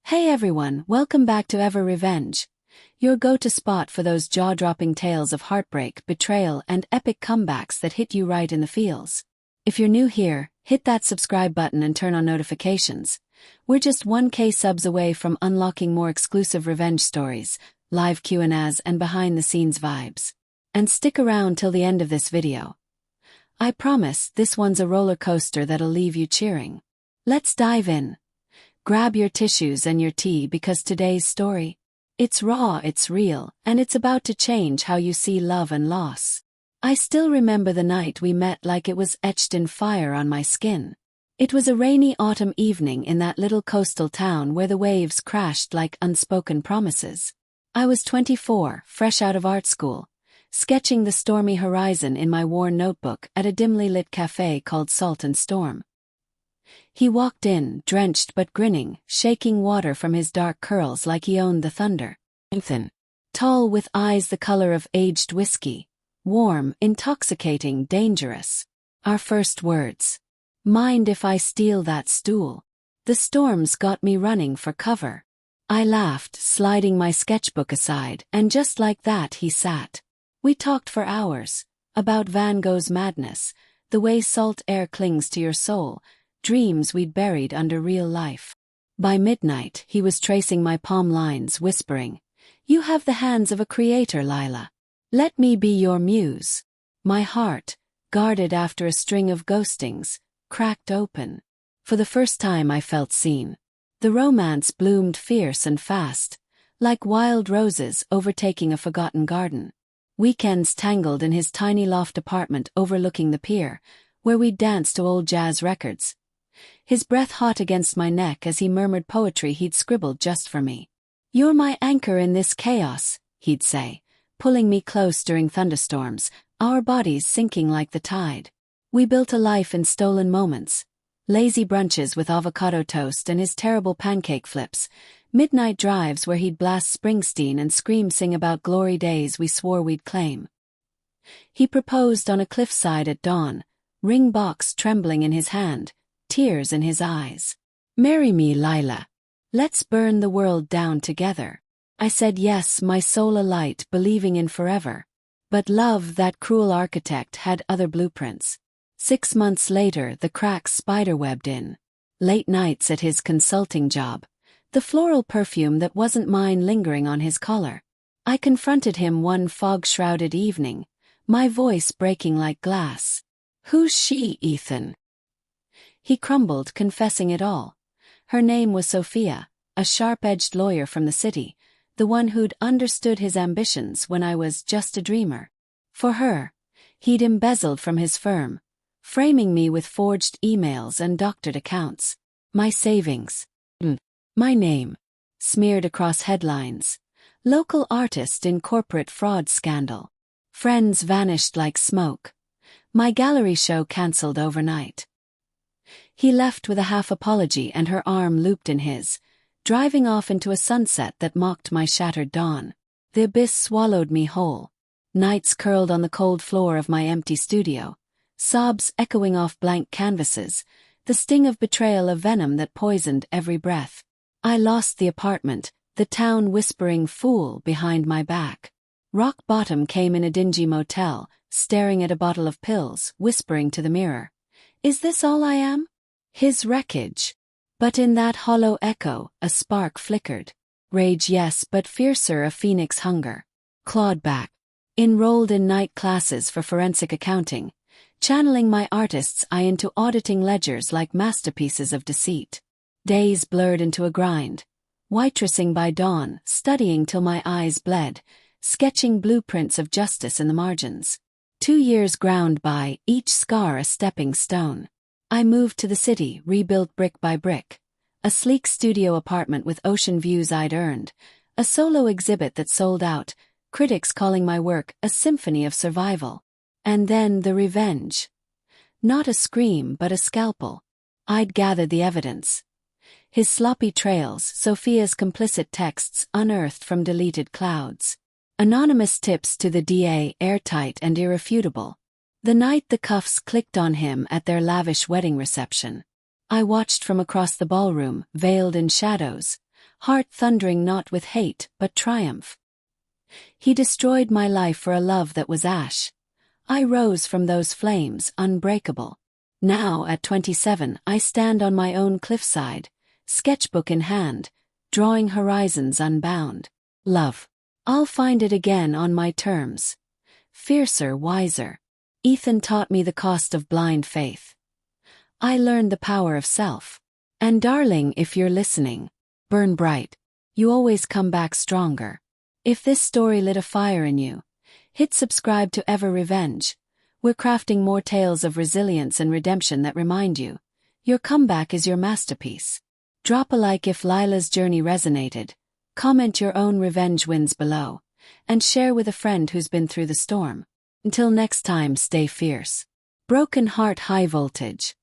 Hey everyone, welcome back to Ever Revenge, your go-to spot for those jaw-dropping tales of heartbreak, betrayal, and epic comebacks that hit you right in the feels. If you're new here, hit that subscribe button and turn on notifications. We're just 1K subs away from unlocking more exclusive revenge stories, live Q&As, and behind-the-scenes vibes. And stick around till the end of this video. I promise, this one's a roller coaster that'll leave you cheering. Let's dive in. Grab your tissues and your tea because today's story, it's raw, it's real, and it's about to change how you see love and loss. I still remember the night we met like it was etched in fire on my skin. It was a rainy autumn evening in that little coastal town where the waves crashed like unspoken promises. I was 24, fresh out of art school, sketching the stormy horizon in my worn notebook at a dimly lit cafe called Salt and Storm. He walked in, drenched but grinning, shaking water from his dark curls like he owned the thunder. Ethan. Tall with eyes the color of aged whiskey. Warm, intoxicating, dangerous. Our first words. Mind if I steal that stool? The storms got me running for cover. I laughed, sliding my sketchbook aside, and just like that he sat. We talked for hours. About Van Gogh's madness, the way salt air clings to your soul, dreams we'd buried under real life. By midnight, he was tracing my palm lines, whispering, "You have the hands of a creator, Lila. Let me be your muse." My heart, guarded after a string of ghostings, cracked open. For the first time I felt seen. The romance bloomed fierce and fast, like wild roses overtaking a forgotten garden. Weekends tangled in his tiny loft apartment overlooking the pier, where we'd dance to old jazz records. His breath hot against my neck as he murmured poetry he'd scribbled just for me. "You're my anchor in this chaos," he'd say, pulling me close during thunderstorms, our bodies sinking like the tide. We built a life in stolen moments. Lazy brunches with avocado toast and his terrible pancake flips, midnight drives where he'd blast Springsteen and sing about glory days we swore we'd claim. He proposed on a cliffside at dawn, ring box trembling in his hand, tears in his eyes. "Marry me, Lila. Let's burn the world down together." I said yes, my soul alight, believing in forever. But love, that cruel architect, had other blueprints. 6 months later, the cracks spiderwebbed in. Late nights at his consulting job, the floral perfume that wasn't mine lingering on his collar. I confronted him one fog-shrouded evening, my voice breaking like glass. "Who's she, Ethan?" He crumbled, confessing it all. Her name was Sophia, a sharp-edged lawyer from the city, the one who'd understood his ambitions when I was just a dreamer. For her, he'd embezzled from his firm, framing me with forged emails and doctored accounts. My savings. My name. Smeared across headlines. Local artist in corporate fraud scandal. Friends vanished like smoke. My gallery show cancelled overnight. He left with a half apology and her arm looped in his, driving off into a sunset that mocked my shattered dawn. The abyss swallowed me whole. Nights curled on the cold floor of my empty studio, sobs echoing off blank canvases, the sting of betrayal a venom that poisoned every breath. I lost the apartment, the town whispering "fool" behind my back. Rock bottom came in a dingy motel, staring at a bottle of pills, whispering to the mirror, "Is this all I am?" His wreckage. But in that hollow echo, a spark flickered. Rage, yes, but fiercer, a phoenix hunger. Clawed back. Enrolled in night classes for forensic accounting, channeling my artist's eye into auditing ledgers like masterpieces of deceit. Days blurred into a grind. Waitressing by dawn, studying till my eyes bled, sketching blueprints of justice in the margins. 2 years ground by, each scar a stepping stone. I moved to the city, rebuilt brick by brick. A sleek studio apartment with ocean views I'd earned. A solo exhibit that sold out, critics calling my work a symphony of survival. And then the revenge. Not a scream but a scalpel. I'd gathered the evidence. His sloppy trails, Sophia's complicit texts unearthed from deleted clouds. Anonymous tips to the DA, airtight and irrefutable. The night the cuffs clicked on him at their lavish wedding reception. I watched from across the ballroom, veiled in shadows, heart thundering not with hate but triumph. He destroyed my life for a love that was ash. I rose from those flames unbreakable. Now at 27 I stand on my own cliffside, sketchbook in hand, drawing horizons unbound. Love. I'll find it again on my terms. Fiercer, wiser. Ethan taught me the cost of blind faith. I learned the power of self. And darling, if you're listening, burn bright. You always come back stronger. If this story lit a fire in you, hit subscribe to Ever Revenge. We're crafting more tales of resilience and redemption that remind you, your comeback is your masterpiece. Drop a like if Lila's journey resonated, comment your own revenge wins below, and share with a friend who's been through the storm. Until next time, stay fierce. Broken Heart High Voltage.